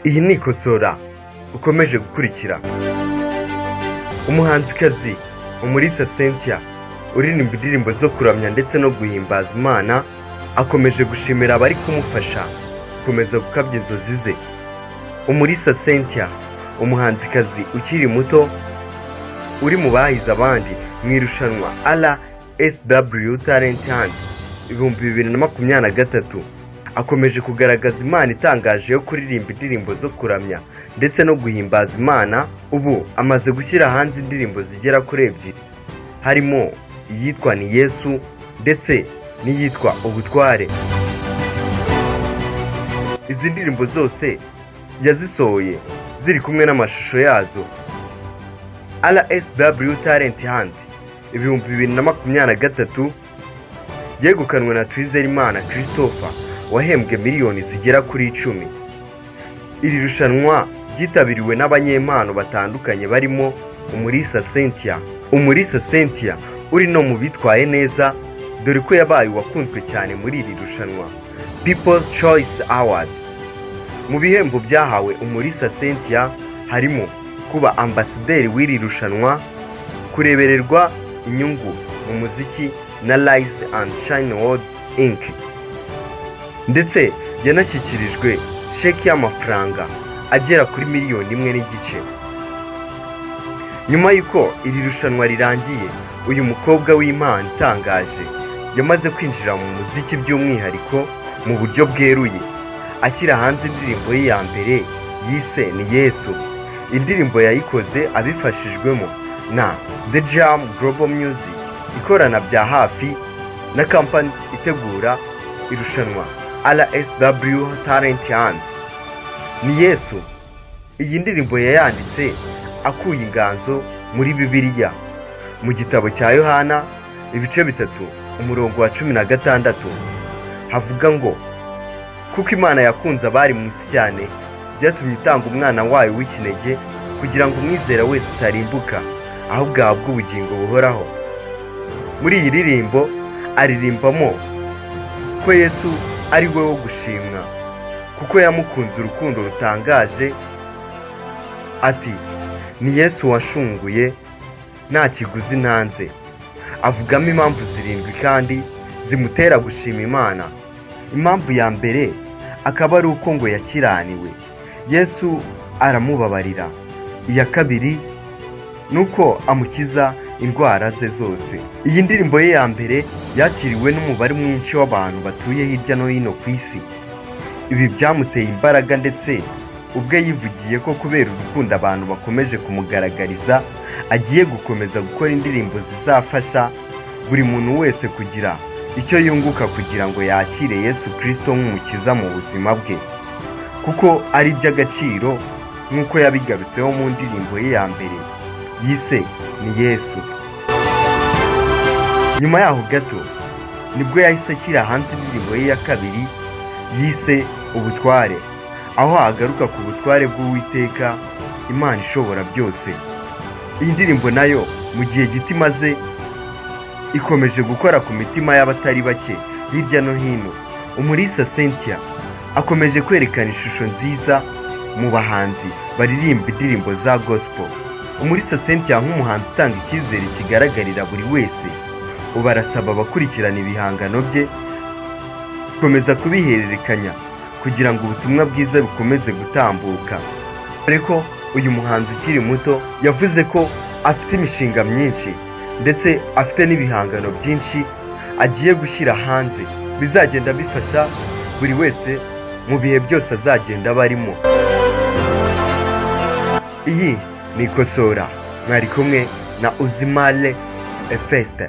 Iyi ni ikosora ukomeje gukurikira. Umuhanzikazi Umulisa Cynthia uririmba indirimbo zo kuramya ndetse no guhimbaza Imana akomeje gushimira abarikumufasha gukomeza gukabya inzozi ze. Umulisa Cynthia umuhanzikazi ukiri muto uri mu bahize abandi mu irushanwa RSW Talent Hunt 2023 akomeje kugaragaza impano itangaje yo kuririmba indirimbo zo kuramya ndetse no guhimbaza Imana. Ubu amaze gushyira hanze indirimbo zigera kuri ebyiri, harimo iyitwa ni Yesu ndetse n'iyitwa ubutware. Izi ndirimbo zose yazisohoye ziri kumwe n'amashusho yazo. RSW Talent Hunt 2023 yegukanwe na Imana Christopher wahembwe miliyoni zigera kuri 10. Iri rushanwa ryitabiriwe n'abanyempano batandukanye barimo Umulisa Cynthia. Umulisa Cynthia uri no mu bitwaye neza dore ko yabaye wakunzwe cyane muri iri rushanwa People's Choice Award. Mu bihembo byahawe Umulisa Cynthia harimo kuba ambasaderi w'iri rushanwa, kurebererwa inyungu mu muziki na Rise and Shine World Inc. ndetse yanashyikirijwe sheki y'amafaranga agera kuri miliyoni 1.5. Nyuma y'uko iri rushanwa rirangiye, uyu mukobwa w'Imana itangaje yamaze kwinjira mu muziki by'umwihariko mu buryo bweruye, ashyira hanze indirimbo ye ya mbere yise ni Yesu. Indirimbo yayikoze abifashijwemo na The Jam Global Music ikorana bya hafi na kampani itegura irushanwa RSW Talent Hunt. Ni Yesu, iyi ndirimbo yayanditse akuye inganzo muri Bibiliya mu gitabo cya Yohana ibice 3 umurongo wa 16 havuga ngo kuko Imana yakunze abari mu isi cyane byatumye itanga umwana wayo w'ikinege kugira ngo umwizera wese utarimbuka ahubwo ahabwe ubugingo buhoraho. Muri iyi ndirimbo aririmbamo ko Yesu ari we wo gushimwa kuko yamukunze urukundo rutangaje. Ati ni Yesu washunguye nta kiguzi ntanze. Avugamo impamvu 7 kandi zimutera gushima Imana. Impamvu ya mbere akaba ari uko ngo yakiraniwe, Yesu aramubabarira. Iya kabiri nuko amukiza indwara ze zose. Iyi ndirimbo ye ya mbere yakiriwe n'umubare mwinshi w'abantu batuye hirya no hino ku isi. Ibi byamuteye imbaraga ndetse ubwe yivugiye ko kubera urukundo abantu bakomeje kumugaragariza agiye gukomeza gukora indirimbo zizafasha buri muntu wese kugira icyo yunguka kugira ngo yakire Yesu Kristo nk'umukiza mu buzima bwe, kuko ari iby'agaciro nk'uko yabigarutseho mu ndirimbo ye ya mbere yise ni Yesu. Nyuma yaho gato nibwo yahise ashyira hanze indirimbo ye ya kabiri yise ubutware, aho agaruka ku butware bw'Uwiteka Imana ishobora byose. Iyi ndirimbo nayo mu gihe gito imaze ikomeje gukora ku mitima y'abatari bake hirya no hino. Umulisa Cynthia akomeje kwerekana ishusho nziza mu bahanzi baririmba indirimbo za gospel. Umulisa Cynthia nk'umuhanzi utanga icyizere kigaragarira buri wese, ubu arasaba abakurikirana ibihangano bye gukomeza kubihererekanya kugira ngo ubutumwa bwiza bukomeze gutambuka. Ariko uyu muhanzi ukiri muto yavuze ko afite imishinga myinshi ndetse afite n'ibihangano byinshi agiye gushyira hanze bizagenda bifasha buri wese mu bihe byose azagenda barimo. Iyi ni ikosora, mwari kumwe na Uzimale Efeste.